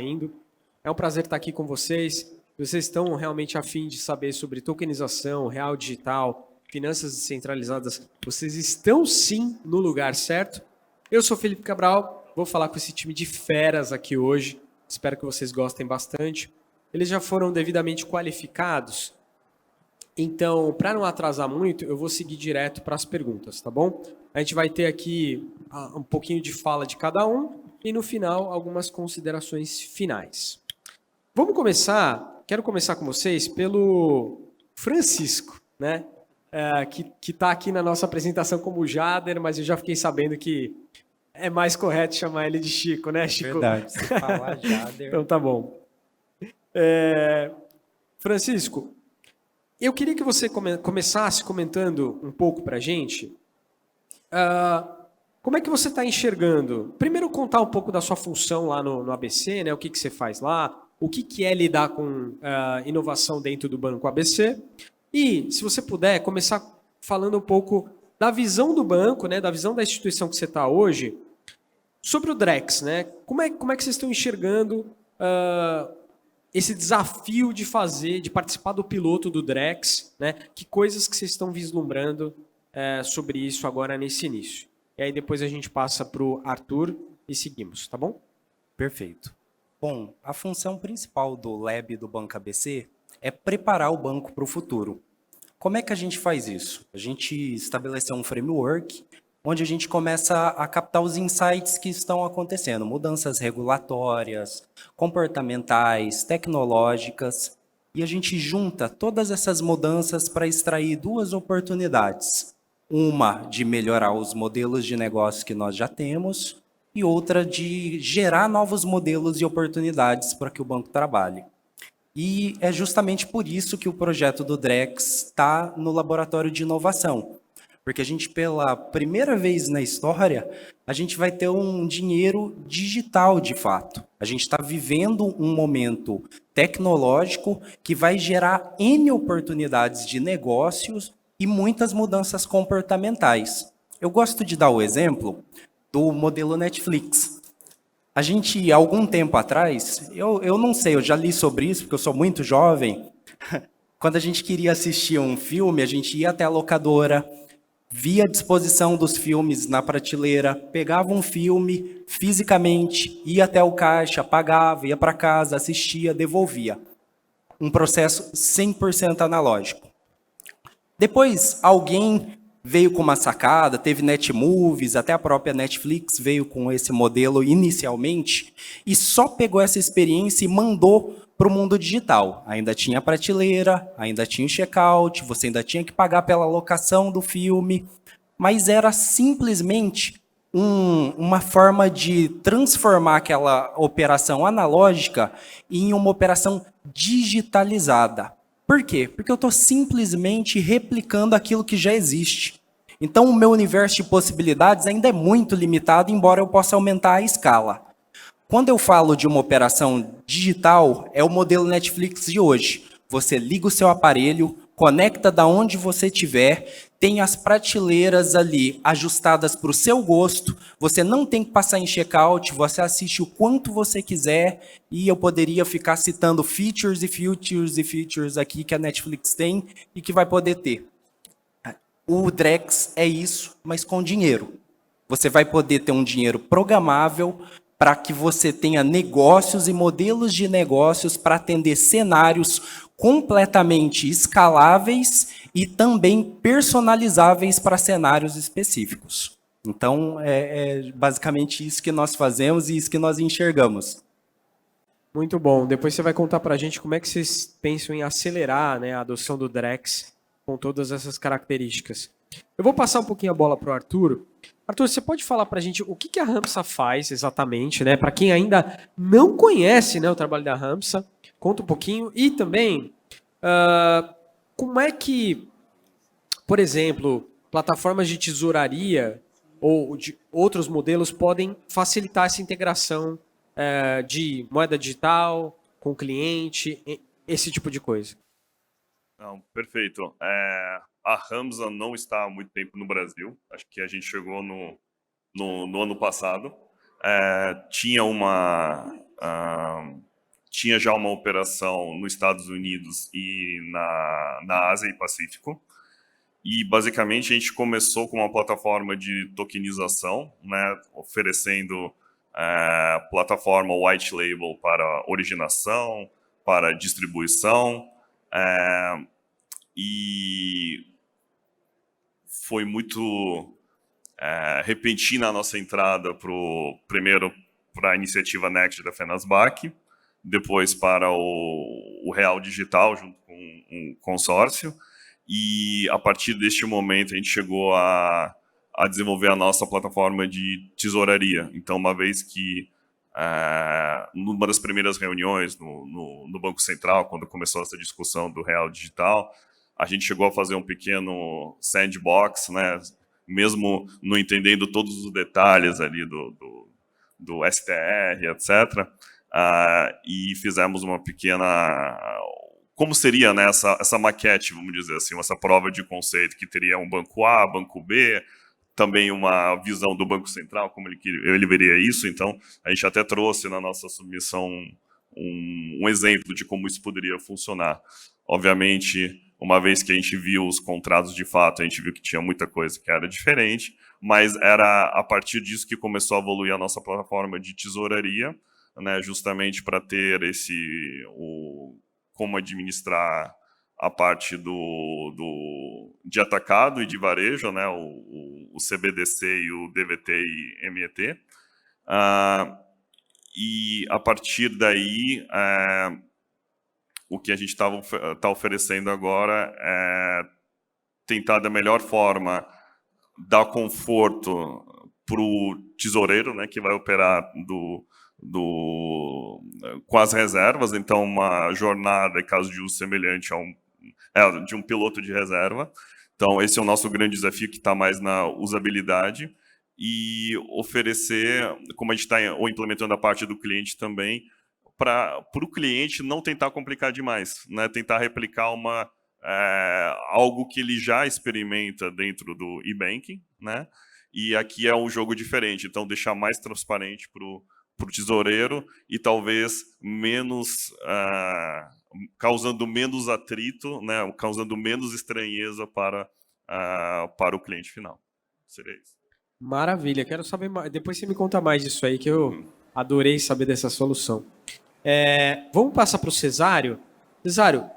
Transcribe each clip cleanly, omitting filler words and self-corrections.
indo. É um prazer estar aqui com vocês. Vocês estão realmente a fim de saber sobre tokenização, real digital, finanças descentralizadas. Vocês estão sim no lugar certo. Eu sou Felipe Cabral, vou falar com esse time de feras aqui hoje. Espero que vocês gostem bastante. Eles já foram devidamente qualificados. Então, para não atrasar muito, eu vou seguir direto para as perguntas, tá bom? A gente vai ter aqui um pouquinho de fala de cada um e no final algumas considerações finais. Vamos começar, quero começar com vocês pelo Francisco, né? Que está aqui na nossa apresentação como Jader, mas eu já fiquei sabendo que é mais correto chamar ele de Chico, né, Chico? Verdade, se falar Jader... Então tá bom. Francisco, eu queria que você começasse comentando um pouco para a gente como é que você está enxergando. Primeiro, contar um pouco da sua função lá no ABC, né? O que você faz lá, o que é lidar com inovação dentro do Banco ABC. E, se você puder, começar falando um pouco da visão do banco, né? Da visão da instituição que você está hoje, sobre o Drex, né? Como é que vocês estão enxergando esse desafio de participar do piloto do Drex, né? Que coisas que vocês estão vislumbrando sobre isso agora nesse início? E aí depois a gente passa para o Arthur e seguimos, tá bom? Perfeito. Bom, a função principal do Lab do Banco ABC é preparar o banco para o futuro. Como é que a gente faz isso? A gente estabeleceu um framework onde a gente começa a captar os insights que estão acontecendo, mudanças regulatórias, comportamentais, tecnológicas, e a gente junta todas essas mudanças para extrair duas oportunidades. Uma de melhorar os modelos de negócio que nós já temos e outra de gerar novos modelos e oportunidades para que o banco trabalhe. E é justamente por isso que o projeto do Drex está no laboratório de inovação. Porque a gente, pela primeira vez na história, a gente vai ter um dinheiro digital de fato. A gente está vivendo um momento tecnológico que vai gerar N oportunidades de negócios e muitas mudanças comportamentais. Eu gosto de dar o exemplo do modelo Netflix. A gente, há algum tempo atrás, eu não sei, eu já li sobre isso, porque eu sou muito jovem. Quando a gente queria assistir um filme, a gente ia até a locadora, via a disposição dos filmes na prateleira, pegava um filme fisicamente, ia até o caixa, pagava, ia para casa, assistia, devolvia. Um processo 100% analógico. Depois, alguém veio com uma sacada, teve Netmovies, até a própria Netflix veio com esse modelo inicialmente, e só pegou essa experiência e mandou para o mundo digital. Ainda tinha a prateleira, ainda tinha o checkout, você ainda tinha que pagar pela locação do filme, mas era simplesmente uma forma de transformar aquela operação analógica em uma operação digitalizada. Por quê? Porque eu estou simplesmente replicando aquilo que já existe. Então, o meu universo de possibilidades ainda é muito limitado, embora eu possa aumentar a escala. Quando eu falo de uma operação digital, é o modelo Netflix de hoje. Você liga o seu aparelho, conecta da onde você estiver, tem as prateleiras ali ajustadas para o seu gosto, você não tem que passar em checkout, você assiste o quanto você quiser, e eu poderia ficar citando features e features e features aqui que a Netflix tem e que vai poder ter. O Drex é isso, mas com dinheiro. Você vai poder ter um dinheiro programável para que você tenha negócios e modelos de negócios para atender cenários completamente escaláveis e também personalizáveis para cenários específicos. Então, é basicamente isso que nós fazemos e isso que nós enxergamos. Muito bom. Depois você vai contar para a gente como é que vocês pensam em acelerar, né, a adoção do Drex com todas essas características. Eu vou passar um pouquinho a bola para o Arthur. Arthur, você pode falar para a gente o que a Ramsa faz exatamente, né? Para quem ainda não conhece, né, o trabalho da Ramsa, conta um pouquinho. E também, como é que, por exemplo, plataformas de tesouraria ou de outros modelos podem facilitar essa integração de moeda digital com o cliente, esse tipo de coisa? Não, perfeito. A Ramsa não está há muito tempo no Brasil. Acho que a gente chegou no ano passado. Tinha uma tinha já uma operação nos Estados Unidos e na Ásia e Pacífico. E, basicamente, a gente começou com uma plataforma de tokenização, né, oferecendo plataforma white label para originação, para distribuição, e foi muito repentina a nossa entrada primeiro para a iniciativa Next da Fenasbac, depois para o Real Digital, junto com um consórcio, e a partir deste momento a gente chegou a desenvolver a nossa plataforma de tesouraria. Então, uma vez que, numa das primeiras reuniões no Banco Central, quando começou essa discussão do Real Digital, a gente chegou a fazer um pequeno sandbox, né, mesmo não entendendo todos os detalhes ali do STR, etc., e fizemos uma pequena... Como seria, né, essa maquete, vamos dizer assim, essa prova de conceito que teria um banco A, banco B, também uma visão do Banco Central, como ele veria isso. Então, a gente até trouxe na nossa submissão um exemplo de como isso poderia funcionar. Obviamente, uma vez que a gente viu os contratos de fato, a gente viu que tinha muita coisa que era diferente, mas era a partir disso que começou a evoluir a nossa plataforma de tesouraria, né, justamente para ter como administrar a parte de atacado e de varejo, né, o CBDC e o DVT e MET. E a partir daí, o que a gente tá oferecendo agora é tentar da melhor forma dar conforto para o tesoureiro, né, que vai operar com as reservas, então uma jornada, em caso de uso semelhante de um piloto de reserva. Então, esse é o nosso grande desafio, que está mais na usabilidade, e oferecer, como a gente está implementando a parte do cliente também, para o cliente não tentar complicar demais, né? Tentar replicar algo que ele já experimenta dentro do e-banking, né? E aqui é um jogo diferente, então deixar mais transparente para o tesoureiro e talvez causando menos atrito, né, causando menos estranheza para o cliente final. Seria isso. Maravilha, quero saber mais. Depois você me conta mais disso aí, que eu adorei saber dessa solução. Vamos passar para o Cesário. Cesário,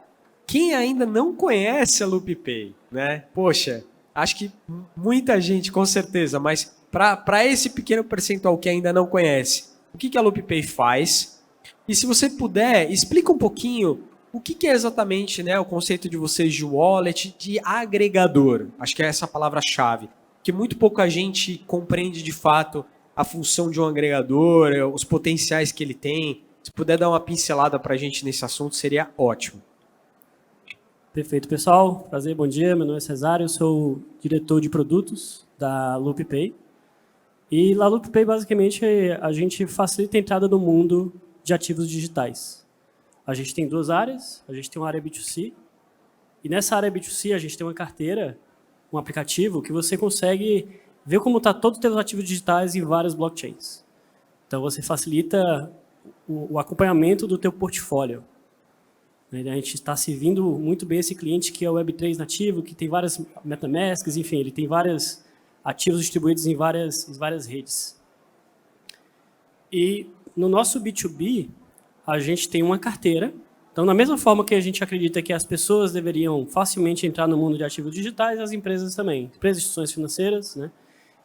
quem ainda não conhece a LoopPay, né? Poxa, acho que muita gente, com certeza, mas para esse pequeno percentual que ainda não conhece, o que a LoopPay faz? E se você puder, explica um pouquinho o que é exatamente, né, o conceito de vocês de wallet, de agregador. Acho que é essa a palavra-chave. Que muito pouca gente compreende de fato a função de um agregador, os potenciais que ele tem. Se puder dar uma pincelada para a gente nesse assunto, seria ótimo. Perfeito, pessoal. Prazer, bom dia. Meu nome é Cesário, eu sou diretor de produtos da LoopPay. E na LoopPay, basicamente, a gente facilita a entrada no mundo de ativos digitais. A gente tem duas áreas. A gente tem uma área B2C. E nessa área B2C, a gente tem uma carteira, um aplicativo, que você consegue ver como está todos os seus ativos digitais em várias blockchains. Então, você facilita o acompanhamento do teu portfólio. A gente está servindo muito bem esse cliente que é o Web3 nativo, que tem várias MetaMasks, enfim, ele tem vários ativos distribuídos em várias redes. E no nosso B2B, a gente tem uma carteira. Então, da mesma forma que a gente acredita que as pessoas deveriam facilmente entrar no mundo de ativos digitais, as empresas também. Empresas e instituições financeiras, né?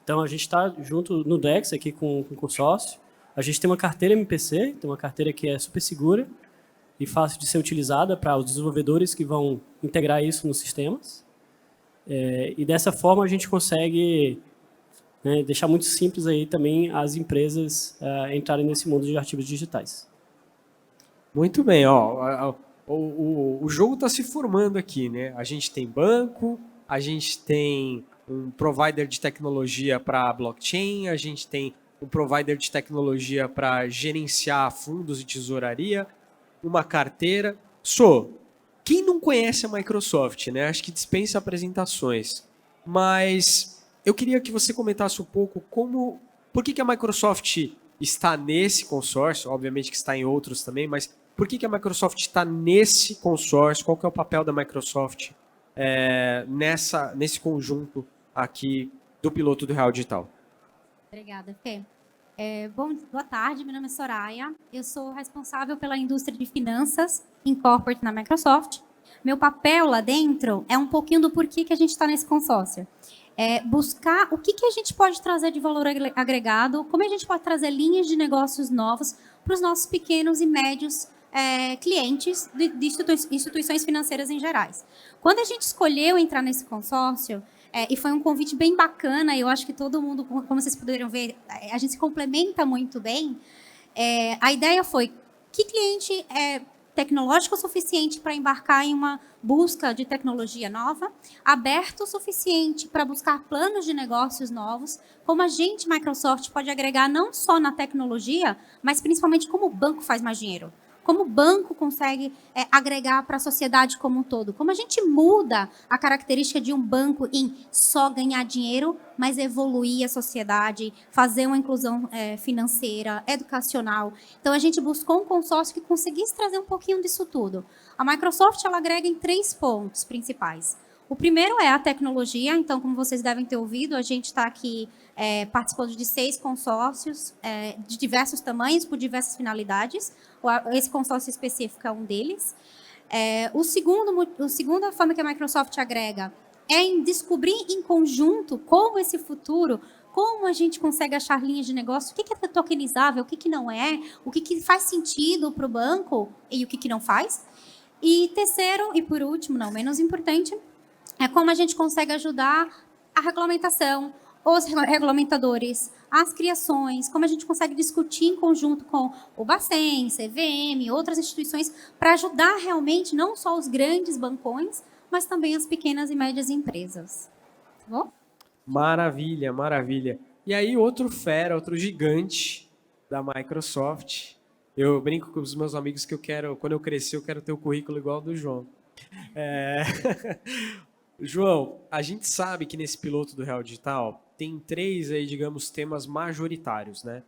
Então, a gente está junto no DEX aqui com o consórcio. A gente tem uma carteira MPC, tem uma carteira que é super segura e fácil de ser utilizada para os desenvolvedores que vão integrar isso nos sistemas. E dessa forma, a gente consegue, né, deixar muito simples aí também as empresas entrarem nesse mundo de ativos digitais. Muito bem, ó. O jogo está se formando aqui, né? A gente tem banco, a gente tem um provider de tecnologia para blockchain, a gente tem um provider de tecnologia para gerenciar fundos e tesouraria, uma carteira. Quem não conhece a Microsoft, né? Acho que dispensa apresentações. Mas eu queria que você comentasse um pouco por que a Microsoft está nesse consórcio, obviamente que está em outros também, mas por que a Microsoft está nesse consórcio? Qual que é o papel da Microsoft nesse conjunto aqui do piloto do Real Digital? Obrigada, Fê. Boa tarde, meu nome é Soraya. Eu sou responsável pela indústria de finanças em corporate na Microsoft. Meu papel lá dentro é um pouquinho do porquê que a gente está nesse consórcio. Buscar o que a gente pode trazer de valor agregado, como a gente pode trazer linhas de negócios novos para os nossos pequenos e médios clientes de instituições financeiras em gerais. Quando a gente escolheu entrar nesse consórcio, e foi um convite bem bacana, eu acho que todo mundo, como vocês puderam ver, a gente se complementa muito bem. A ideia foi, que cliente é tecnológico o suficiente para embarcar em uma busca de tecnologia nova, aberto o suficiente para buscar planos de negócios novos, como a gente, Microsoft, pode agregar não só na tecnologia, mas principalmente como o banco faz mais dinheiro. Como o banco consegue agregar para a sociedade como um todo. Como a gente muda a característica de um banco em só ganhar dinheiro, mas evoluir a sociedade, fazer uma inclusão financeira, educacional. Então, a gente buscou um consórcio que conseguisse trazer um pouquinho disso tudo. A Microsoft ela agrega em 3 pontos principais. O primeiro é a tecnologia. Então, como vocês devem ter ouvido, a gente está aqui participando de 6 consórcios de diversos tamanhos, por diversas finalidades. Esse consórcio específico é um deles. A segunda forma que a Microsoft agrega é em descobrir em conjunto como esse futuro, como a gente consegue achar linhas de negócio, o que é tokenizável, o que não é, o que faz sentido para o banco e o que não faz. E terceiro, e por último, não menos importante, é como a gente consegue ajudar a regulamentação, os regulamentadores, as criações, como a gente consegue discutir em conjunto com o Bacen, CVM, outras instituições, para ajudar realmente não só os grandes bancões, mas também as pequenas e médias empresas. Tá bom? Maravilha, maravilha. E aí, outro fera, outro gigante da Microsoft. Eu brinco com os meus amigos que quando eu crescer, eu quero ter o currículo igual ao do João. João, a gente sabe que nesse piloto do Real Digital tem 3 aí, digamos, temas majoritários, né?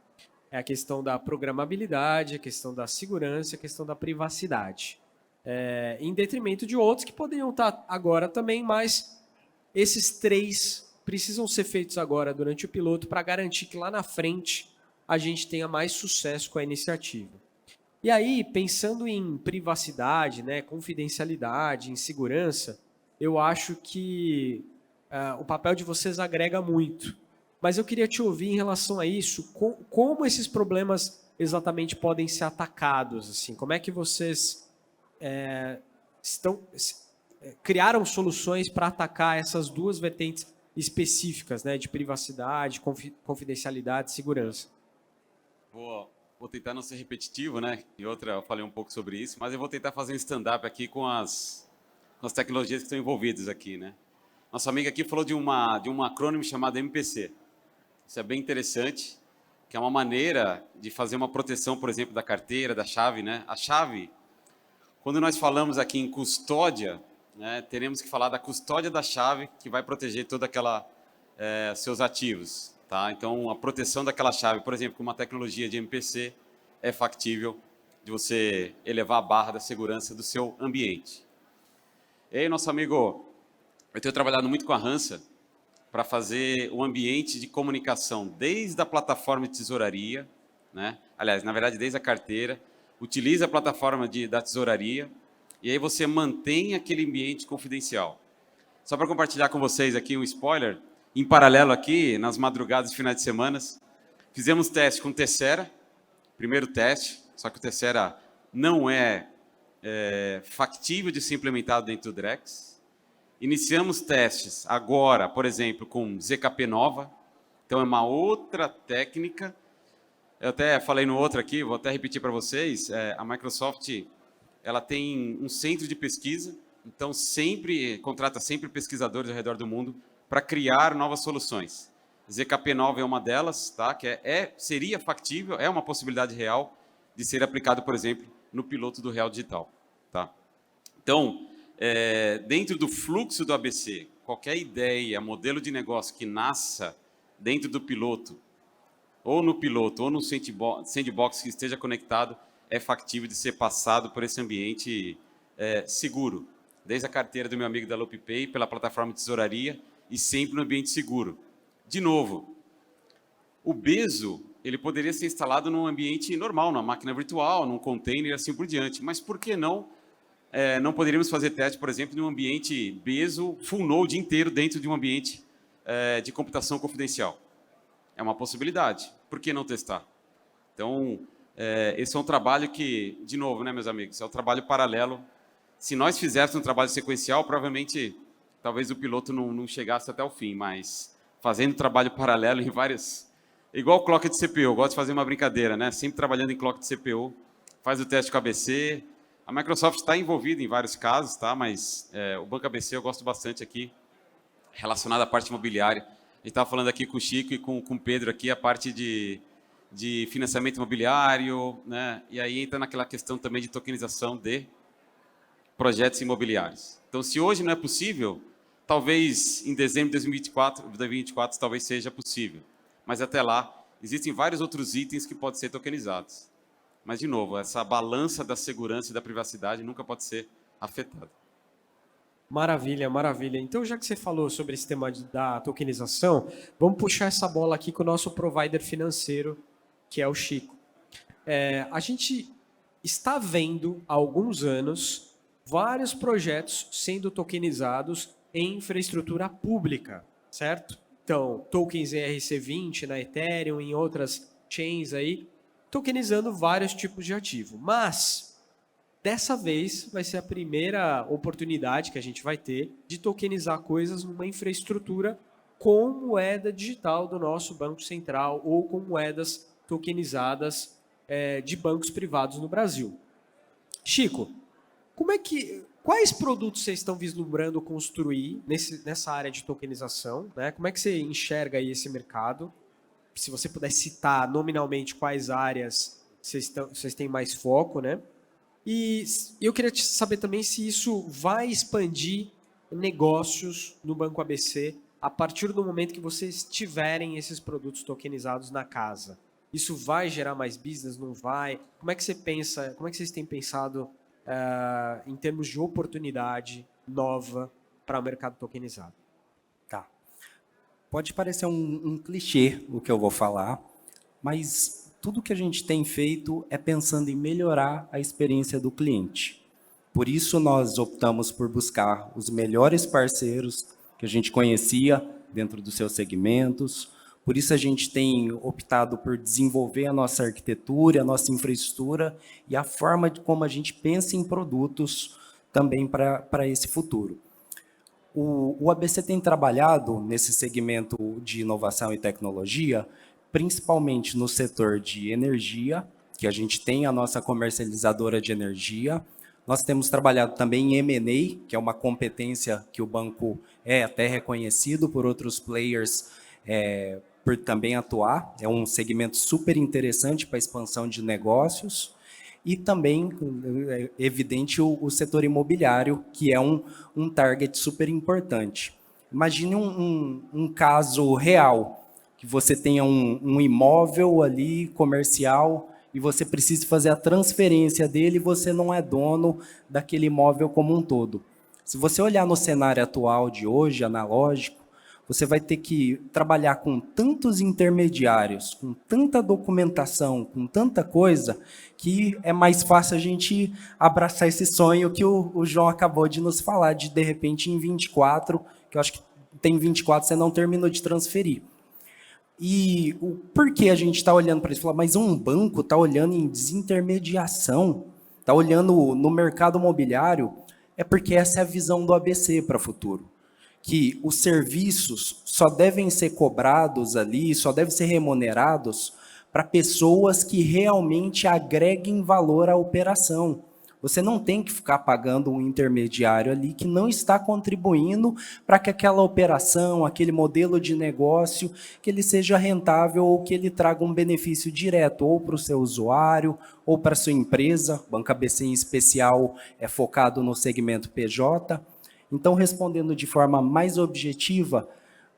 É a questão da programabilidade, a questão da segurança, a questão da privacidade. Em detrimento de outros que poderiam estar agora também, mas esses 3 precisam ser feitos agora durante o piloto para garantir que lá na frente a gente tenha mais sucesso com a iniciativa. E aí, pensando em privacidade, né, confidencialidade, em segurança, eu acho que o papel de vocês agrega muito. Mas eu queria te ouvir em relação a isso, como esses problemas exatamente podem ser atacados, assim, como é que vocês criaram soluções para atacar essas 2 vertentes específicas, né, de privacidade, confidencialidade e segurança? Vou tentar não ser repetitivo, né? E outra, eu falei um pouco sobre isso, mas eu vou tentar fazer um stand-up aqui com as tecnologias que estão envolvidas aqui, né? Nosso amigo aqui falou de um acrônimo chamado MPC. Isso é bem interessante, que é uma maneira de fazer uma proteção, por exemplo, da carteira, da chave, né? A chave, quando nós falamos aqui em custódia, né, teremos que falar da custódia da chave, que vai proteger toda aquela seus ativos, tá? Então, a proteção daquela chave, por exemplo, com uma tecnologia de MPC, é factível de você elevar a barra da segurança do seu ambiente. E aí, nosso amigo, eu tenho trabalhado muito com a Hansa para fazer o ambiente de comunicação desde a plataforma de tesouraria, né? Aliás, na verdade, desde a carteira, utiliza a plataforma da tesouraria e aí você mantém aquele ambiente confidencial. Só para compartilhar com vocês aqui um spoiler, em paralelo aqui, nas madrugadas e finais de semana, fizemos teste com o Tessera, primeiro teste, só que o Tessera não é factível de ser implementado dentro do Drex. Iniciamos testes agora, por exemplo, com ZKP Nova. Então, é uma outra técnica. Eu até falei no outro aqui, vou até repetir para vocês. A Microsoft ela tem um centro de pesquisa, então contrata sempre pesquisadores ao redor do mundo para criar novas soluções. ZKP Nova é uma delas, tá? Que seria factível, é uma possibilidade real de ser aplicado, por exemplo, no piloto do Real Digital. Tá? Então, dentro do fluxo do ABC, qualquer ideia, modelo de negócio que nasça dentro do piloto, ou no piloto, ou no sandbox que esteja conectado, é factível de ser passado por esse ambiente seguro. Desde a carteira do meu amigo da LoopPay, pela plataforma de tesouraria, e sempre no ambiente seguro. De novo, o Bezo, ele poderia ser instalado num ambiente normal, numa máquina virtual, num container, assim por diante. Mas por que não poderíamos fazer teste, por exemplo, num ambiente Bezo, full node o dia inteiro dentro de um ambiente de computação confidencial? É uma possibilidade. Por que não testar? Então, esse é um trabalho que, de novo, né, meus amigos, é um trabalho paralelo. Se nós fizéssemos um trabalho sequencial, provavelmente, talvez o piloto não chegasse até o fim, mas fazendo trabalho paralelo em várias... Igual clock de CPU, eu gosto de fazer uma brincadeira, né? Sempre trabalhando em clock de CPU, faz o teste com a ABC. A Microsoft está envolvida em vários casos, tá? Mas o Banco ABC eu gosto bastante aqui, relacionado à parte imobiliária. A gente estava falando aqui com o Chico e com o Pedro aqui, a parte de financiamento imobiliário, né? E aí entra naquela questão também de tokenização de projetos imobiliários. Então, se hoje não é possível, talvez em dezembro de 2024 talvez seja possível. Mas até lá, existem vários outros itens que podem ser tokenizados. Mas, de novo, essa balança da segurança e da privacidade nunca pode ser afetada. Maravilha, maravilha. Então, já que você falou sobre esse tema da tokenização, vamos puxar essa bola aqui com o nosso provider financeiro, que é o Chico. A gente está vendo há alguns anos vários projetos sendo tokenizados em infraestrutura pública, certo? Então, tokens ERC20 na Ethereum, em outras chains aí, tokenizando vários tipos de ativo. Mas, dessa vez, vai ser a primeira oportunidade que a gente vai ter de tokenizar coisas numa infraestrutura com moeda digital do nosso Banco Central ou com moedas tokenizadas de bancos privados no Brasil. Chico, quais produtos vocês estão vislumbrando construir nessa área de tokenização? Né? Como é que você enxerga aí esse mercado? Se você puder citar nominalmente quais áreas vocês têm mais foco, né? E eu queria saber também se isso vai expandir negócios no Banco ABC a partir do momento que vocês tiverem esses produtos tokenizados na casa. Isso vai gerar mais business? Não vai? Como é que você pensa? Como é que vocês têm pensado em termos de oportunidade nova para o mercado tokenizado? Tá. Pode parecer um clichê o que eu vou falar, mas tudo que a gente tem feito é pensando em melhorar a experiência do cliente. Por isso, nós optamos por buscar os melhores parceiros que a gente conhecia dentro dos seus segmentos. Por isso, a gente tem optado por desenvolver a nossa arquitetura, a nossa infraestrutura e a forma de como a gente pensa em produtos também para esse futuro. O ABC tem trabalhado nesse segmento de inovação e tecnologia, principalmente no setor de energia, que a gente tem a nossa comercializadora de energia. Nós temos trabalhado também em M&A, que é uma competência que o banco é até reconhecido por outros players por também atuar. É um segmento super interessante para a expansão de negócios. E também, é evidente, o setor imobiliário, que é um target super importante. Imagine um caso real, que você tenha um imóvel ali comercial e você precisa fazer a transferência dele e você não é dono daquele imóvel como um todo. Se você olhar no cenário atual de hoje, analógico, você vai ter que trabalhar com tantos intermediários, com tanta documentação, com tanta coisa, que é mais fácil a gente abraçar esse sonho que o João acabou de nos falar, de repente, em 24, que eu acho que tem 24, você não terminou de transferir. E por que a gente está olhando para isso? Mas um banco está olhando em desintermediação, está olhando no mercado imobiliário, é porque essa é a visão do ABC para o futuro. Que os serviços só devem ser cobrados ali, só devem ser remunerados para pessoas que realmente agreguem valor à operação. Você não tem que ficar pagando um intermediário ali que não está contribuindo para que aquela operação, aquele modelo de negócio, que ele seja rentável ou que ele traga um benefício direto ou para o seu usuário ou para a sua empresa. O Banco ABC em especial é focado no segmento PJ. Então, respondendo de forma mais objetiva,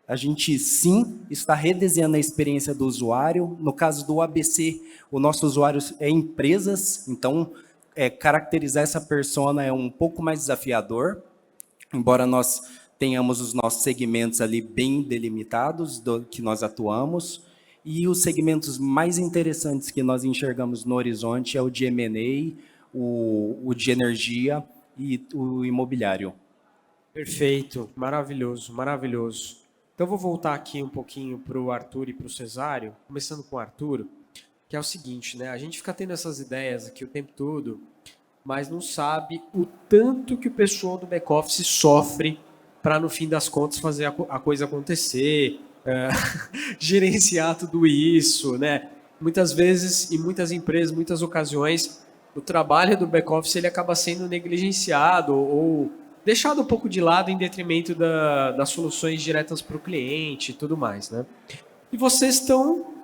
A gente, sim, está redesenhando a experiência do usuário. No caso do ABC, o nosso usuário é empresas, então, caracterizar essa persona é um pouco mais desafiador, embora nós tenhamos os nossos segmentos ali bem delimitados do que nós atuamos. E os segmentos mais interessantes que nós enxergamos no horizonte é o de M&A, o de energia e o imobiliário. Perfeito, maravilhoso, maravilhoso. Então, vou voltar aqui um pouquinho para o Arthur e para o Cesário, começando com o Arthur, que é o seguinte, né? A gente fica tendo essas ideias aqui o tempo todo, mas não sabe o tanto que o pessoal do back-office sofre para, no fim das contas, fazer a coisa acontecer, gerenciar tudo isso, né? Muitas vezes, em muitas empresas, muitas ocasiões, o trabalho do back-office ele acaba sendo negligenciado ou deixado um pouco de lado em detrimento das soluções diretas para o cliente e tudo mais, né? E vocês estão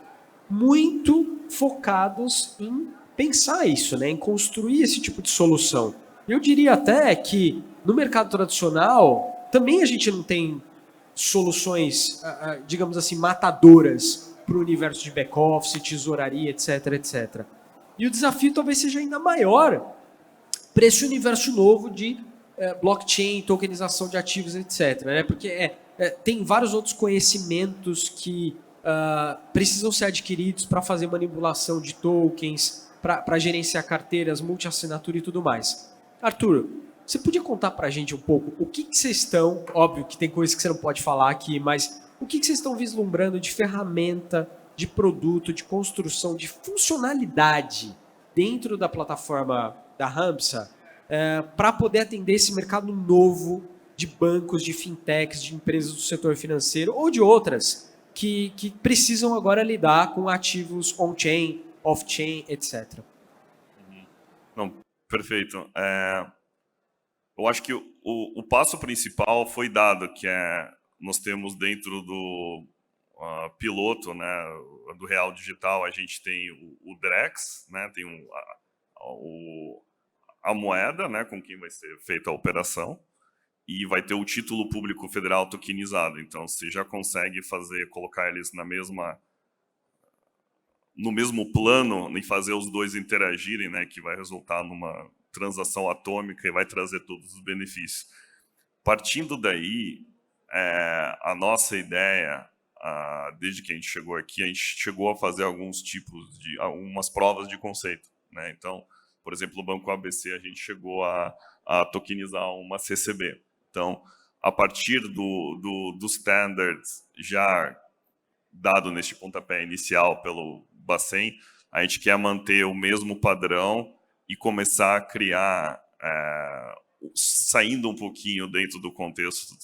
muito focados em pensar isso, né? Em construir esse tipo de solução. Eu diria até que no mercado tradicional também a gente não tem soluções, digamos assim, matadoras para o universo de back-office, tesouraria, etc, etc. E o desafio talvez seja ainda maior para esse universo novo de blockchain, tokenização de ativos, etc. Né? Porque tem vários outros conhecimentos que precisam ser adquiridos para fazer manipulação de tokens, para gerenciar carteiras, multi-assinatura e tudo mais. Arthur, você podia contar para a gente um pouco o que vocês estão, óbvio que tem coisas que você não pode falar aqui, mas o que vocês estão vislumbrando de ferramenta, de produto, de construção, de funcionalidade dentro da plataforma da Ramsa para poder atender esse mercado novo de bancos, de fintechs, de empresas do setor financeiro ou de outras que precisam agora lidar com ativos on-chain, off-chain, etc. Não, perfeito. Eu acho que o passo principal foi dado, que nós temos dentro do piloto, né, do Real Digital, a gente tem o Drex, né, tem a moeda, né, com quem vai ser feita a operação, e vai ter o título público federal tokenizado. Então, você já consegue colocar eles no mesmo plano e fazer os dois interagirem, né, que vai resultar numa transação atômica e vai trazer todos os benefícios. Partindo daí, a nossa ideia, desde que a gente chegou aqui, a gente chegou a fazer algumas provas de conceito, né? Então, por exemplo, no Banco ABC, a gente chegou a tokenizar uma CCB. Então, a partir dos standards já dado neste pontapé inicial pelo Bacen, a gente quer manter o mesmo padrão e começar a criar, saindo um pouquinho dentro do contexto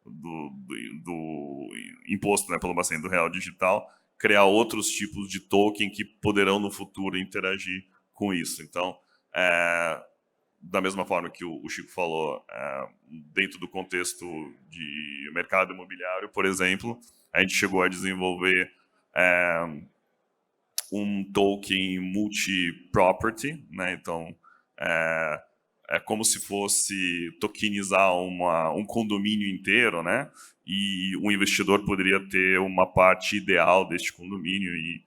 do imposto, né, pelo Bacen do Real Digital, criar outros tipos de token que poderão no futuro interagir com isso. Então, da mesma forma que o Chico falou, dentro do contexto de mercado imobiliário, por exemplo, a gente chegou a desenvolver um token multi-property, né? Então, é como se fosse tokenizar um condomínio inteiro, né? E o investidor poderia ter uma parte ideal deste condomínio e,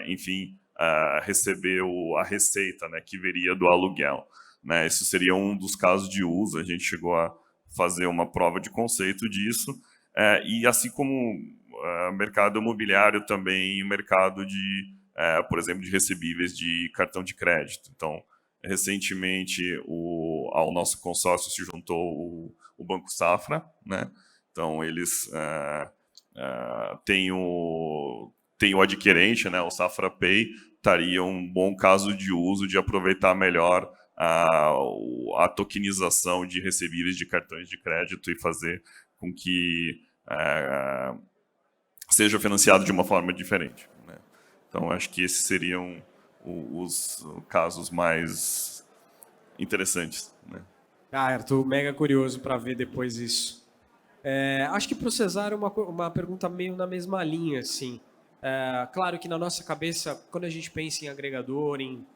enfim, receber a receita, né, que viria do aluguel, né? Isso seria um dos casos de uso. A gente chegou a fazer uma prova de conceito disso. E assim como o mercado imobiliário, também o mercado por exemplo, de recebíveis de cartão de crédito. Então, recentemente, ao nosso consórcio se juntou o Banco Safra, né? Então, eles têm o adquirente, né? O Safra Pay estaria um bom caso de uso de aproveitar melhor a tokenização de recebíveis de cartões de crédito e fazer com que seja financiado de uma forma diferente, né? Então, acho que esses seriam os casos mais interessantes, né? Estou mega curioso para ver depois isso. Acho que para o Cesário uma pergunta meio na mesma linha, assim. Claro que na nossa cabeça, quando a gente pensa em agregador, em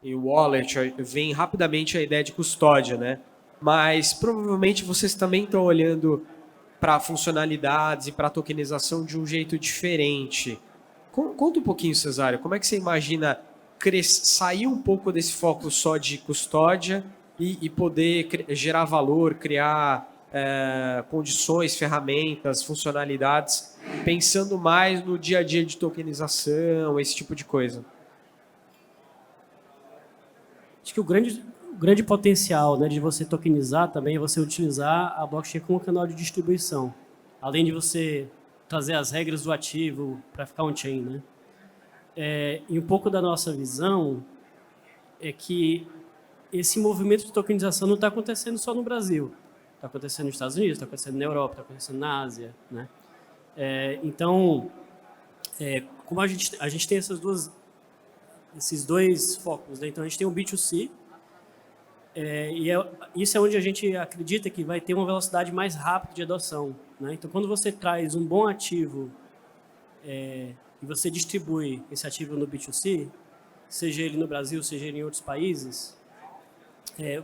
wallet, vem rapidamente a ideia de custódia, né? Mas provavelmente vocês também estão olhando para funcionalidades e para tokenização de um jeito diferente. Conta um pouquinho, Cesário, como é que você imagina sair um pouco desse foco só de custódia e poder gerar valor, criar condições, ferramentas, funcionalidades, pensando mais no dia a dia de tokenização, esse tipo de coisa? Acho que o grande potencial, né, de você tokenizar também é você utilizar a blockchain como canal de distribuição. Além de você trazer as regras do ativo para ficar on-chain, né? E um pouco da nossa visão é que esse movimento de tokenização não está acontecendo só no Brasil. Está acontecendo nos Estados Unidos, está acontecendo na Europa, está acontecendo na Ásia, né? Então, como a gente tem esses dois focos, né? Então a gente tem o B2C, isso é onde a gente acredita que vai ter uma velocidade mais rápida de adoção, né? Então, quando você traz um bom ativo e você distribui esse ativo no B2C, seja ele no Brasil, seja ele em outros países,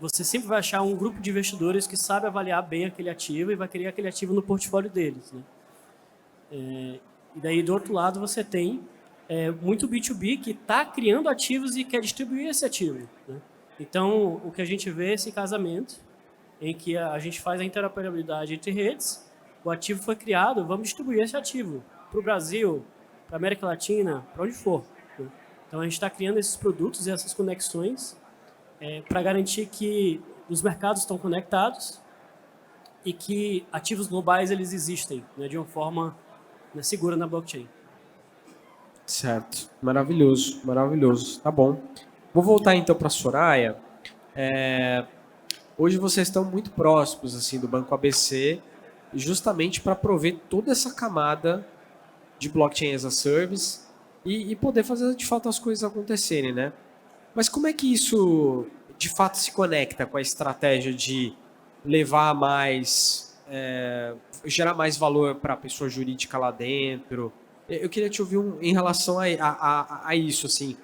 você sempre vai achar um grupo de investidores que sabe avaliar bem aquele ativo e vai querer aquele ativo no portfólio deles, né? E daí, do outro lado, você tem muito B2B que está criando ativos e quer distribuir esse ativo, né? Então, o que a gente vê é esse casamento em que a gente faz a interoperabilidade entre redes, o ativo foi criado, vamos distribuir esse ativo para o Brasil, para a América Latina, para onde for, né? Então, a gente está criando esses produtos e essas conexões para garantir que os mercados estão conectados e que ativos globais eles existem, né, de uma forma, né, segura na blockchain. Certo. Maravilhoso, maravilhoso. Tá bom. Vou voltar então para a Soraya. Hoje vocês estão muito próximos assim, do Banco ABC, justamente para prover toda essa camada de blockchain as a service e poder fazer de fato as coisas acontecerem, né? Mas como é que isso de fato se conecta com a estratégia de levar mais, gerar mais valor para a pessoa jurídica lá dentro? Eu queria te ouvir em relação a isso, assim.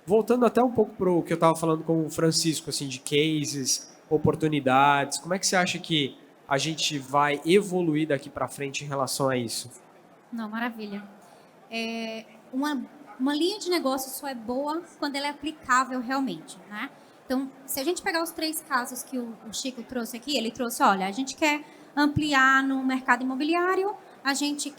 Voltando até um pouco para o que eu estava falando com o Francisco, assim, de cases, oportunidades, como é que você acha que a gente vai evoluir daqui para frente em relação a isso? Não, maravilha. Uma linha de negócio só é boa quando ela é aplicável realmente, né? Então, se a gente pegar os 3 casos que o Chico trouxe aqui, ele trouxe, olha, a gente quer ampliar no mercado imobiliário, a gente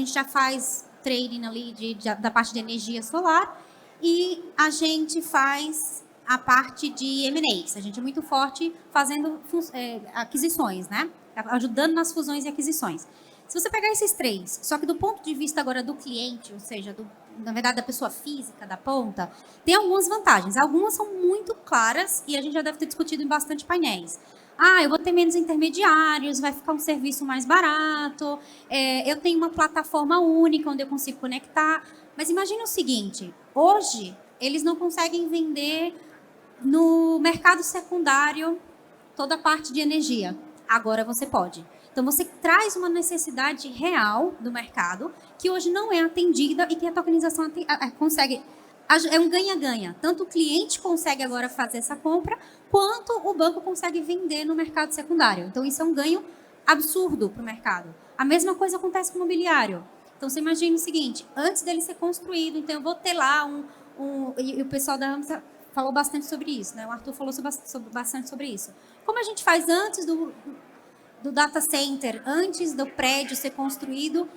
já faz trading ali da parte de energia solar, e a gente faz a parte de M&As. A gente é muito forte fazendo aquisições, né? Ajudando nas fusões e aquisições. Se você pegar esses 3, só que do ponto de vista agora do cliente, ou seja, na verdade da pessoa física, da ponta, tem algumas vantagens. Algumas são muito claras e a gente já deve ter discutido em bastante painéis. Eu vou ter menos intermediários, vai ficar um serviço mais barato, eu tenho uma plataforma única onde eu consigo conectar. Mas imagine o seguinte, hoje eles não conseguem vender no mercado secundário toda a parte de energia. Agora você pode. Então você traz uma necessidade real do mercado que hoje não é atendida e que a tokenização consegue. É um ganha-ganha. Tanto o cliente consegue agora fazer essa compra, quanto o banco consegue vender no mercado secundário. Então isso é um ganho absurdo para o mercado. A mesma coisa acontece com o imobiliário. Então, você imagina o seguinte, antes dele ser construído, então eu vou ter lá e o pessoal da AMSA falou bastante sobre isso, né? O Arthur falou bastante sobre isso. Como a gente faz antes do data center, antes do prédio ser construído,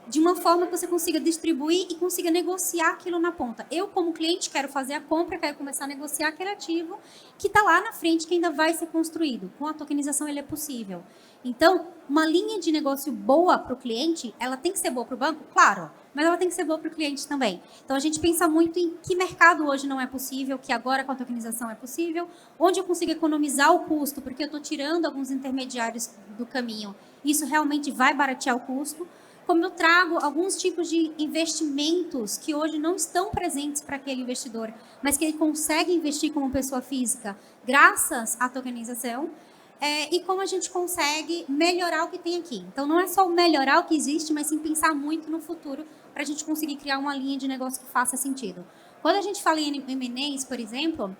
de uma forma que você consiga distribuir e consiga negociar aquilo na ponta. Eu, como cliente, quero fazer a compra, quero começar a negociar aquele ativo que está lá na frente, que ainda vai ser construído. Com a tokenização, ele é possível. Então, uma linha de negócio boa para o cliente, ela tem que ser boa para o banco? Claro, mas ela tem que ser boa para o cliente também. Então, a gente pensa muito em que mercado hoje não é possível, que agora com a tokenização é possível, onde eu consigo economizar o custo, porque eu estou tirando alguns intermediários do caminho. Isso realmente vai baratear o custo. Como eu trago alguns tipos de investimentos que hoje não estão presentes para aquele investidor, mas que ele consegue investir como pessoa física, graças à tokenização, e como a gente consegue melhorar o que tem aqui. Então, não é só melhorar o que existe, mas sim pensar muito no futuro para a gente conseguir criar uma linha de negócio que faça sentido. Quando a gente fala em M&As, por exemplo,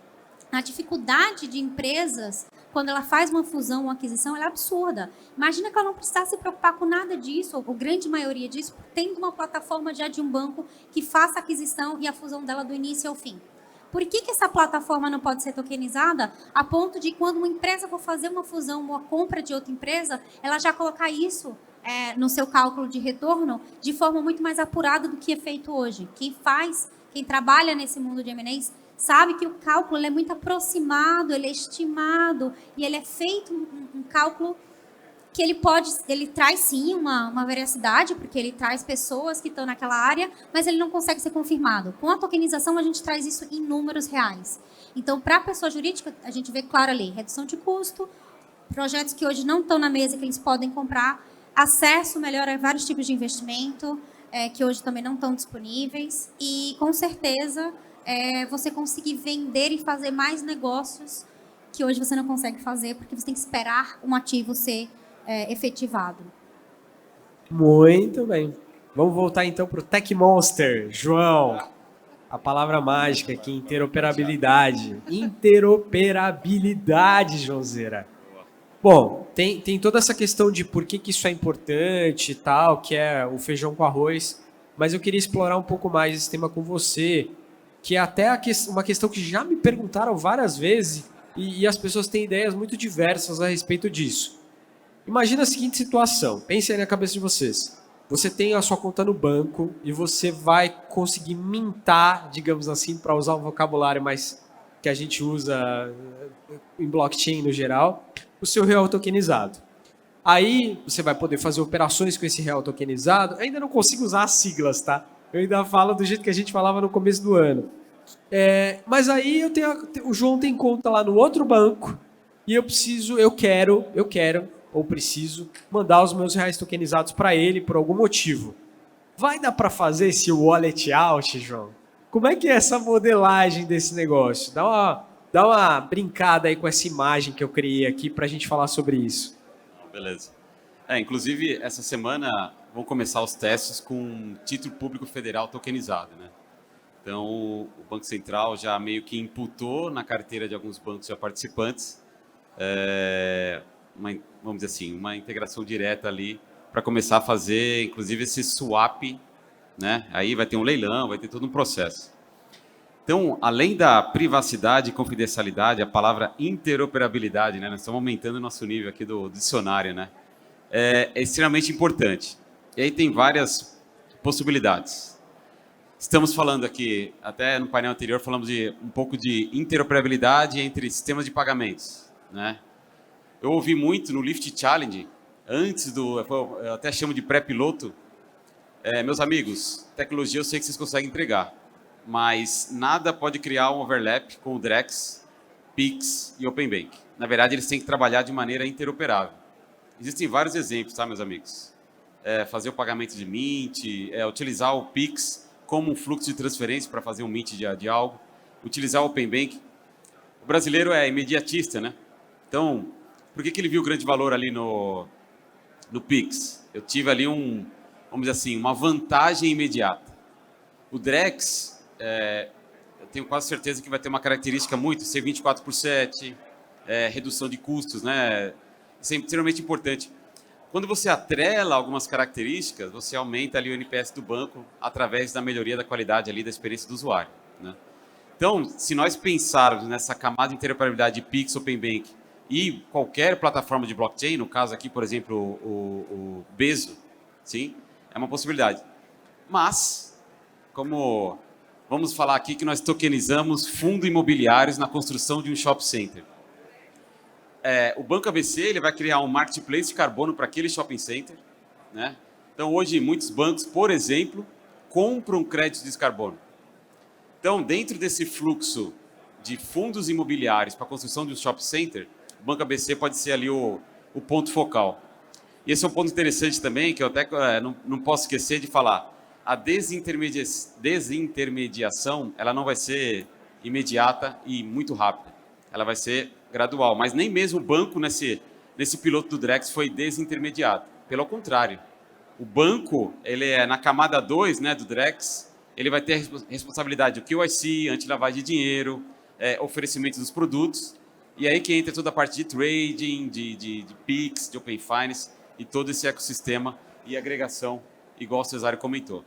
a dificuldade de empresas quando ela faz uma fusão, uma aquisição, ela é absurda. Imagina que ela não precisasse se preocupar com nada disso, ou grande maioria disso, tendo uma plataforma já de um banco que faça a aquisição e a fusão dela do início ao fim. Por que essa plataforma não pode ser tokenizada a ponto de, quando uma empresa for fazer uma fusão, uma compra de outra empresa, ela já colocar isso no seu cálculo de retorno de forma muito mais apurada do que é feito hoje? Quem trabalha nesse mundo de M&As, sabe que o cálculo ele é muito aproximado, ele é estimado, e ele é feito um cálculo que ele traz sim uma veracidade, porque ele traz pessoas que estão naquela área, mas ele não consegue ser confirmado. Com a tokenização, a gente traz isso em números reais. Então, para a pessoa jurídica, a gente vê claro ali, redução de custo, projetos que hoje não estão na mesa, que eles podem comprar, acesso melhor a vários tipos de investimento, que hoje também não estão disponíveis, e, com certeza, você conseguir vender e fazer mais negócios que hoje você não consegue fazer, porque você tem que esperar um ativo ser efetivado. Muito bem. Vamos voltar então para o Tech Monster. João, a palavra mágica aqui, interoperabilidade. Interoperabilidade, Joãozeira. Bom, tem toda essa questão de por que isso é importante e tal, que é o feijão com arroz, mas eu queria explorar um pouco mais esse tema com você, que é até uma questão que já me perguntaram várias vezes e as pessoas têm ideias muito diversas a respeito disso. Imagina a seguinte situação, pense aí na cabeça de vocês. Você tem a sua conta no banco e você vai conseguir mintar, digamos assim, para usar um vocabulário mais que a gente usa em blockchain no geral, o seu real tokenizado. Aí você vai poder fazer operações com esse real tokenizado. Ainda não consigo usar as siglas, tá? Eu ainda falo do jeito que a gente falava no começo do ano. Mas aí o João tem conta lá no outro banco e eu quero ou preciso mandar os meus reais tokenizados para ele por algum motivo. Vai dar para fazer esse wallet out, João? Como é que é essa modelagem desse negócio? Dá uma brincada aí com essa imagem que eu criei aqui para a gente falar sobre isso. Beleza. Inclusive, essa semana vão começar os testes com título público federal tokenizado, né? Então, o Banco Central já meio que imputou na carteira de alguns bancos já participantes vamos dizer assim, uma integração direta ali para começar a fazer, inclusive, esse swap, né? Aí vai ter um leilão, vai ter todo um processo. Então, além da privacidade e confidencialidade, a palavra interoperabilidade, né? Nós estamos aumentando o nosso nível aqui do dicionário, né? É extremamente importante. E aí tem várias possibilidades. Estamos falando aqui, até no painel anterior, falamos de um pouco de interoperabilidade entre sistemas de pagamentos, né? Eu ouvi muito no Lift Challenge, eu até chamo de pré-piloto, meus amigos, tecnologia eu sei que vocês conseguem entregar, mas nada pode criar um overlap com o Drex, Pix e Open Bank. Na verdade, eles têm que trabalhar de maneira interoperável. Existem vários exemplos, tá, meus amigos? Fazer o pagamento de mint, utilizar o Pix como um fluxo de transferência para fazer um mint de algo, utilizar o Open Bank. O brasileiro é imediatista, né? Então, por que ele viu grande valor ali no Pix? Eu tive ali vamos dizer assim, uma vantagem imediata. O Drex, eu tenho quase certeza que vai ter uma característica muito, ser 24/7, redução de custos, né? Isso é extremamente importante. Quando você atrela algumas características, você aumenta ali o NPS do banco através da melhoria da qualidade ali da experiência do usuário, né? Então, se nós pensarmos nessa camada de interoperabilidade de Pix, Open Bank e qualquer plataforma de blockchain, no caso aqui, por exemplo, o Bezo, sim, é uma possibilidade. Mas, como vamos falar aqui que nós tokenizamos fundos imobiliários na construção de um shopping center. O Banco ABC ele vai criar um marketplace de carbono para aquele shopping center, né? Então, hoje, muitos bancos, por exemplo, compram créditos de carbono. Então, dentro desse fluxo de fundos imobiliários para a construção de um shopping center, o Banco ABC pode ser ali o ponto focal. E esse é um ponto interessante também, que eu até não posso esquecer de falar. A desintermediação, ela não vai ser imediata e muito rápida. Ela vai ser gradual. Mas nem mesmo o banco, nesse piloto do Drex, foi desintermediado. Pelo contrário. O banco, ele na camada 2, né, do Drex, ele vai ter a responsabilidade do QIC, anti-lavagem de dinheiro, oferecimento dos produtos. E aí que entra toda a parte de trading, de PIX, de Open Finance e todo esse ecossistema e agregação, igual o Cesário comentou.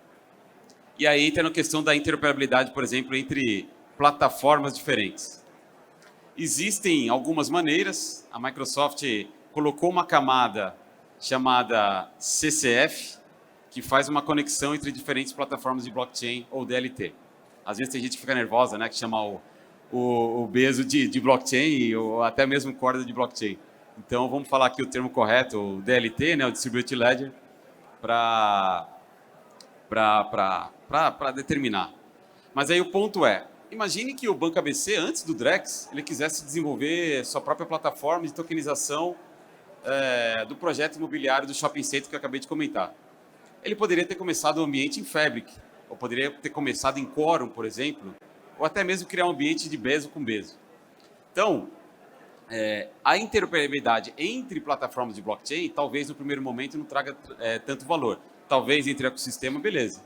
E aí entra na questão da interoperabilidade, por exemplo, entre plataformas diferentes. Existem algumas maneiras, a Microsoft colocou uma camada chamada CCF, que faz uma conexão entre diferentes plataformas de blockchain ou DLT. Às vezes tem gente que fica nervosa, né, que chama o beso de blockchain ou até mesmo corda de blockchain. Então vamos falar aqui o termo correto, o DLT, né, o Distributed Ledger, para determinar. Mas aí o ponto é, imagine que o Banco ABC, antes do Drex, ele quisesse desenvolver sua própria plataforma de tokenização do projeto imobiliário do Shopping Center que eu acabei de comentar. Ele poderia ter começado o ambiente em Fabric, ou poderia ter começado em Quorum, por exemplo, ou até mesmo criar um ambiente de Bezo com Bezo. Então, a interoperabilidade entre plataformas de blockchain, talvez no primeiro momento não traga tanto valor. Talvez entre ecossistema, beleza.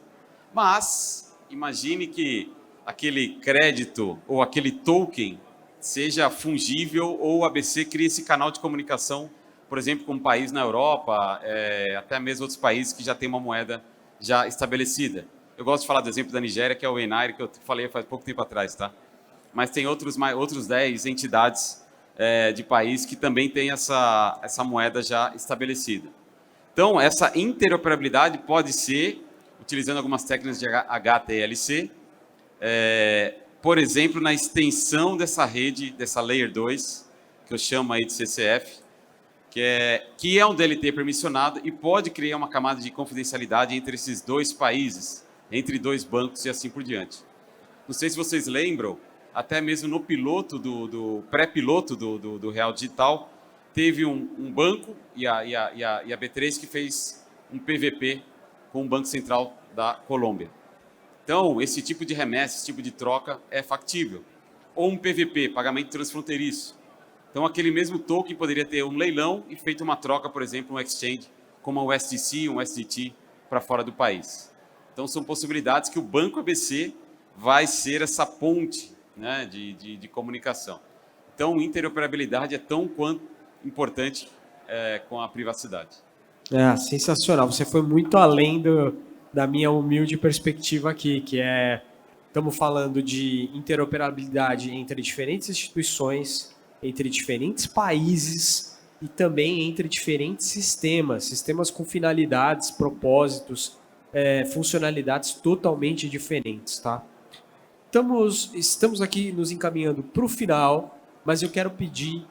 Mas, imagine que aquele crédito ou aquele token seja fungível ou o ABC crie esse canal de comunicação, por exemplo, com um país na Europa, até mesmo outros países que já têm uma moeda já estabelecida. Eu gosto de falar do exemplo da Nigéria, que é o Enaire, que eu falei faz pouco tempo atrás, tá? Mas tem outros 10 entidades de país que também têm essa moeda já estabelecida. Então, essa interoperabilidade pode ser, utilizando algumas técnicas de HTLC, por exemplo, na extensão dessa rede, dessa Layer 2, que eu chamo aí de CCF, que é um DLT permissionado e pode criar uma camada de confidencialidade entre esses dois países, entre dois bancos e assim por diante. Não sei se vocês lembram, até mesmo no piloto, do pré-piloto do Real Digital, teve um banco e a B3 que fez um PVP com o Banco Central da Colômbia. Então, esse tipo de remessa, esse tipo de troca é factível. Ou um PVP, pagamento transfronteiriço. Então, aquele mesmo token poderia ter um leilão e feito uma troca, por exemplo, um exchange, como a USDC, um USDT, para fora do país. Então, são possibilidades que o Banco ABC vai ser essa ponte, né, de comunicação. Então, interoperabilidade é tão quanto importante com a privacidade. Sensacional. Você foi muito além da minha humilde perspectiva aqui, que estamos falando de interoperabilidade entre diferentes instituições, entre diferentes países e também entre diferentes sistemas com finalidades, propósitos, funcionalidades totalmente diferentes, tá? Estamos aqui nos encaminhando para o final, mas eu quero pedir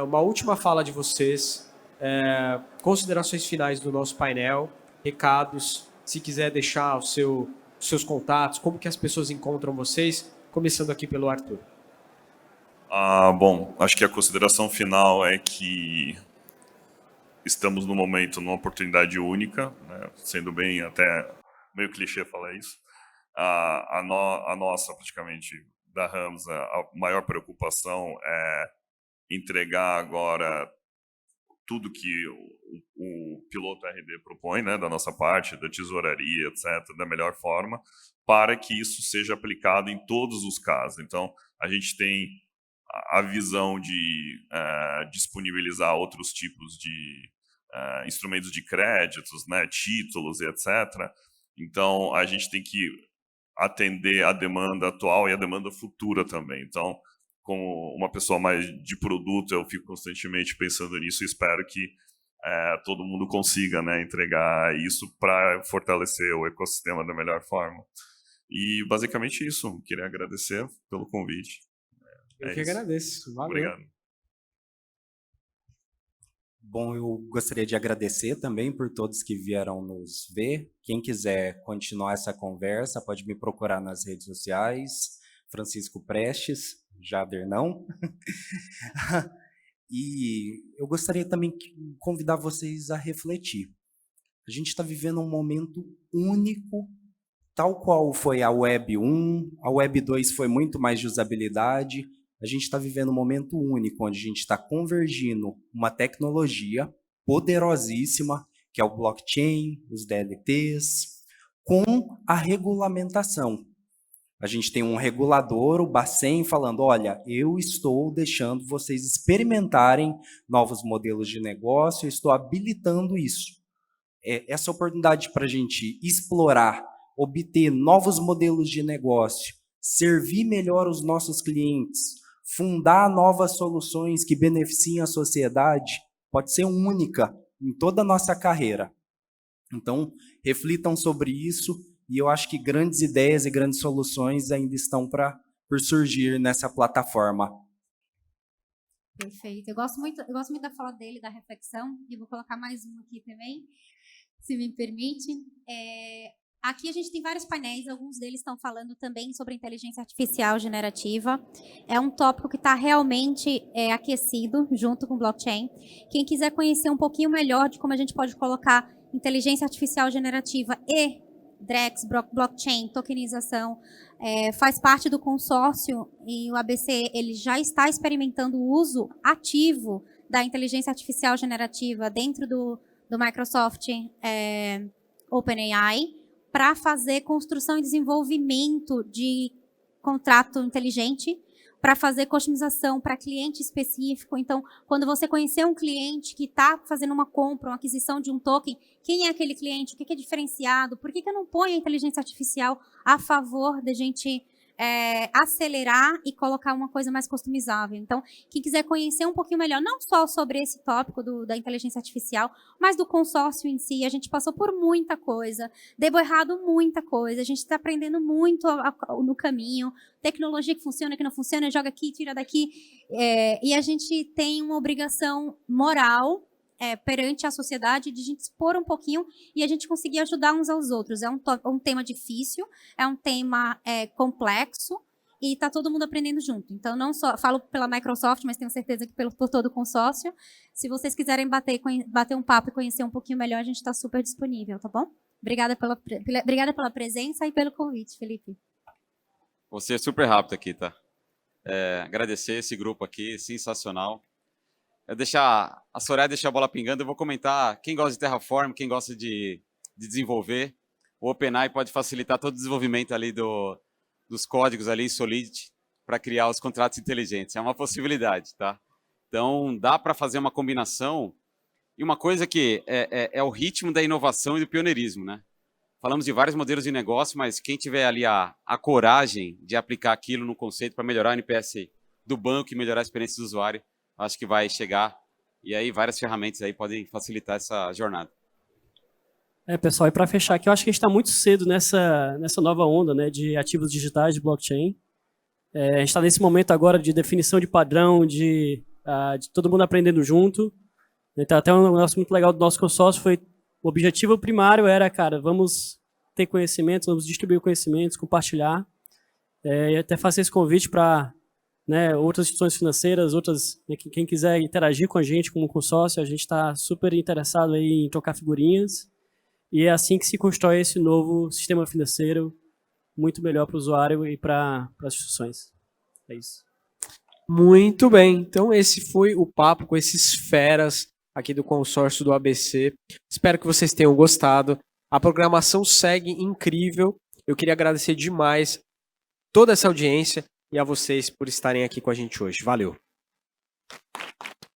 uma última fala de vocês, considerações finais do nosso painel, recados, se quiser deixar os seus contatos, como que as pessoas encontram vocês, começando aqui pelo Arthur. Bom, acho que a consideração final é que estamos no momento numa oportunidade única, né? Sendo bem até meio clichê falar isso. A nossa, praticamente, da Ramos, a maior preocupação é entregar agora tudo que o piloto RD propõe, né, da nossa parte, da tesouraria, etc., da melhor forma, para que isso seja aplicado em todos os casos. Então, a gente tem a visão de disponibilizar outros tipos de instrumentos de créditos, né, títulos e etc. Então, a gente tem que atender a demanda atual e a demanda futura também. Então, como uma pessoa mais de produto, eu fico constantemente pensando nisso e espero que todo mundo consiga, né, entregar isso para fortalecer o ecossistema da melhor forma. E basicamente isso. Queria agradecer pelo convite. Eu que agradeço. Valeu. Obrigado. Bom, eu gostaria de agradecer também por todos que vieram nos ver. Quem quiser continuar essa conversa, pode me procurar nas redes sociais, Francisco Prestes, Jader não. E eu gostaria também de convidar vocês a refletir. A gente está vivendo um momento único, tal qual foi a Web 1, a Web 2 foi muito mais de usabilidade. A gente está vivendo um momento único, onde a gente está convergindo uma tecnologia poderosíssima, que é o blockchain, os DLTs, com a regulamentação. A gente tem um regulador, o Bacen, falando, olha, eu estou deixando vocês experimentarem novos modelos de negócio, eu estou habilitando isso. Essa oportunidade para a gente explorar, obter novos modelos de negócio, servir melhor os nossos clientes, fundar novas soluções que beneficiem a sociedade, pode ser única em toda a nossa carreira. Então, reflitam sobre isso, e eu acho que grandes ideias e grandes soluções ainda estão por surgir nessa plataforma. Perfeito. Eu gosto muito da fala dele, da reflexão, e vou colocar mais uma aqui também, se me permite. Aqui a gente tem vários painéis, alguns deles estão falando também sobre inteligência artificial generativa. É um tópico que está realmente aquecido junto com blockchain. Quem quiser conhecer um pouquinho melhor de como a gente pode colocar inteligência artificial generativa e Drex, blockchain, tokenização, faz parte do consórcio, e o ABC ele já está experimentando o uso ativo da inteligência artificial generativa dentro do Microsoft OpenAI, para fazer construção e desenvolvimento de contrato inteligente, para fazer customização para cliente específico. Então, quando você conhecer um cliente que está fazendo uma compra, uma aquisição de um token, quem é aquele cliente, o que é diferenciado, por que eu não ponho a inteligência artificial a favor da gente acelerar e colocar uma coisa mais customizável. Então, quem quiser conhecer um pouquinho melhor, não só sobre esse tópico da inteligência artificial, mas do consórcio em si, a gente passou por muita coisa, deu errado muita coisa, a gente está aprendendo muito no caminho, tecnologia que funciona, que não funciona, joga aqui, tira daqui, e a gente tem uma obrigação moral perante a sociedade de a gente expor um pouquinho e a gente conseguir ajudar uns aos outros. É um tema difícil, é um tema complexo, e está todo mundo aprendendo junto. Então, não só falo pela Microsoft, mas tenho certeza que por todo o consórcio. Se vocês quiserem bater um papo e conhecer um pouquinho melhor, a gente está super disponível, tá bom? Obrigada pela presença e pelo convite, Felipe. Você é super rápido aqui, tá? Agradecer esse grupo aqui, sensacional. A Soraya deixar a bola pingando, eu vou comentar quem gosta de Terraform, quem gosta de desenvolver. O OpenAI pode facilitar todo o desenvolvimento ali dos códigos ali, Solidity, para criar os contratos inteligentes. É uma possibilidade, tá? Então, dá para fazer uma combinação. E uma coisa que é o ritmo da inovação e do pioneirismo, né? Falamos de vários modelos de negócio, mas quem tiver ali a coragem de aplicar aquilo no conceito para melhorar o NPS do banco e melhorar a experiência do usuário, acho que vai chegar, e aí várias ferramentas aí podem facilitar essa jornada. Pessoal, e para fechar aqui, eu acho que a gente está muito cedo nessa nova onda, né, de ativos digitais, de blockchain. A gente está nesse momento agora de definição de padrão, de todo mundo aprendendo junto. Então, até um negócio muito legal do nosso consórcio foi, o objetivo primário era, cara, vamos ter conhecimentos, vamos distribuir conhecimentos, compartilhar, e até fazer esse convite para outras instituições financeiras, quem quiser interagir com a gente como consórcio, a gente está super interessado aí em trocar figurinhas, e é assim que se constrói esse novo sistema financeiro muito melhor para o usuário e para as instituições. É isso. Muito bem, então esse foi o papo com esses feras aqui do consórcio do ABC. Espero que vocês tenham gostado. A programação segue incrível. Eu queria agradecer demais toda essa audiência e a vocês por estarem aqui com a gente hoje. Valeu!